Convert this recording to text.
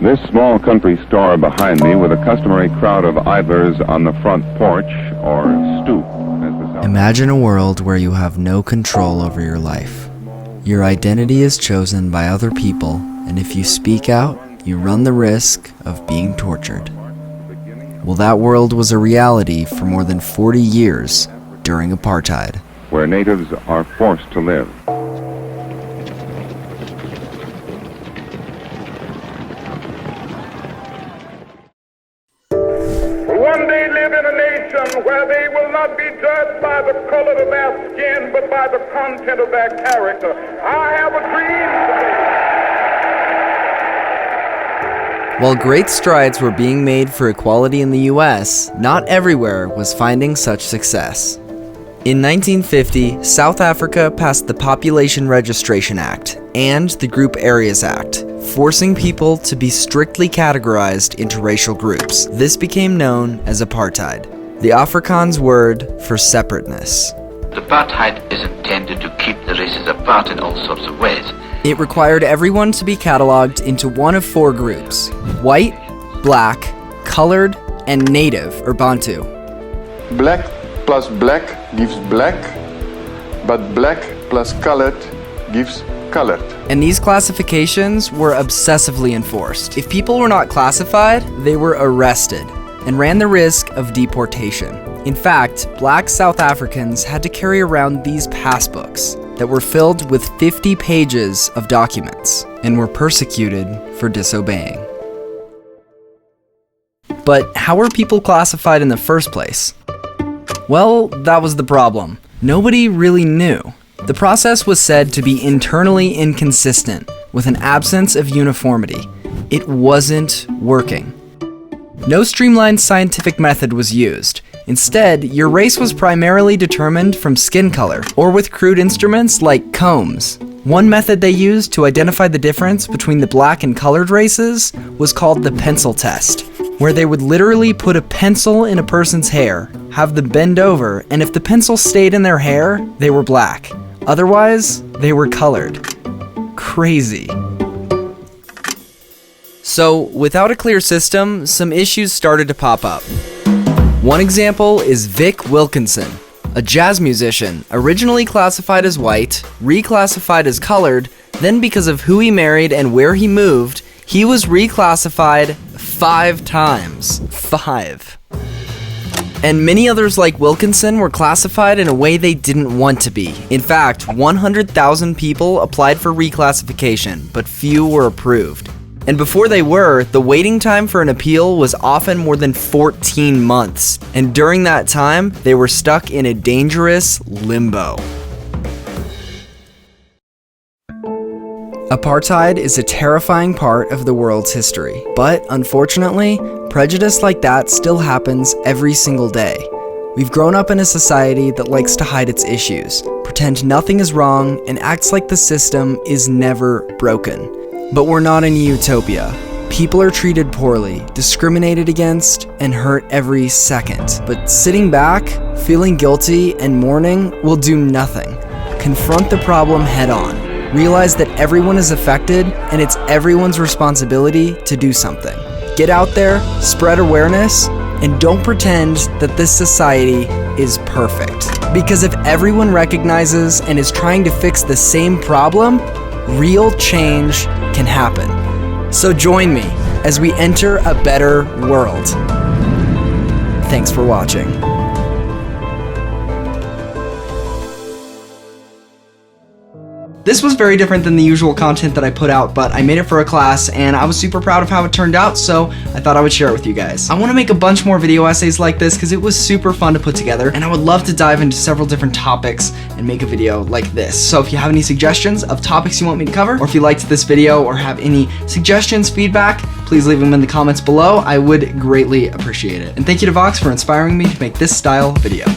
This small country store behind me with a customary crowd of idlers on the front porch, or stoop. Imagine a world where you have no control over your life. Your identity is chosen by other people, and if you speak out, you run the risk of being tortured. Well, that world was a reality for more than 40 years during Apartheid. Where natives are forced to live. One day live in a nation where they will not be judged by the color of their skin, but by the content of their character. I have a dream today. While great strides were being made for equality in the US, not everywhere was finding such success. In 1950, South Africa passed the Population Registration Act and the Group Areas Act, forcing people to be strictly categorized into racial groups. This became known as apartheid, the Afrikaans word for separateness. Apartheid is intended to keep the races apart in all sorts of ways. It required everyone to be cataloged into one of four groups: white, black, colored, and native or Bantu. Black plus black gives black, but black plus colored gives colored. And these classifications were obsessively enforced. If people were not classified, they were arrested and ran the risk of deportation. In fact, black South Africans had to carry around these passbooks that were filled with 50 pages of documents and were persecuted for disobeying. But how were people classified in the first place? Well, that was the problem. Nobody really knew. The process was said to be internally inconsistent, with an absence of uniformity. It wasn't working. No streamlined scientific method was used. Instead, your race was primarily determined from skin color, or with crude instruments like combs. One method they used to identify the difference between the black and colored races was called the pencil test, where they would literally put a pencil in a person's hair, have them bend over, and if the pencil stayed in their hair, they were black. Otherwise, they were colored. Crazy. So, without a clear system, some issues started to pop up. One example is Vic Wilkinson, a jazz musician, originally classified as white, reclassified as colored, then because of who he married and where he moved, he was reclassified 5 times. 5. And many others like Wilkinson were classified in a way they didn't want to be. In fact, 100,000 people applied for reclassification, but few were approved. And before they were, the waiting time for an appeal was often more than 14 months. And during that time, they were stuck in a dangerous limbo. Apartheid is a terrifying part of the world's history, but unfortunately, prejudice like that still happens every single day. We've grown up in a society that likes to hide its issues, pretend nothing is wrong, and acts like the system is never broken. But we're not in a utopia. People are treated poorly, discriminated against, and hurt every second. But sitting back, feeling guilty, and mourning will do nothing. Confront the problem head on. Realize that everyone is affected, and it's everyone's responsibility to do something. Get out there, spread awareness, and don't pretend that this society is perfect. Because if everyone recognizes and is trying to fix the same problem, real change can happen. So join me as we enter a better world. Thanks for watching. This was very different than the usual content that I put out, but I made it for a class and I was super proud of how it turned out, so I thought I would share it with you guys. I want to make a bunch more video essays like this because it was super fun to put together, and I would love to dive into several different topics and make a video like this. So if you have any suggestions of topics you want me to cover, or if you liked this video or have any suggestions, feedback, please leave them in the comments below. I would greatly appreciate it. And thank you to Vox for inspiring me to make this style video.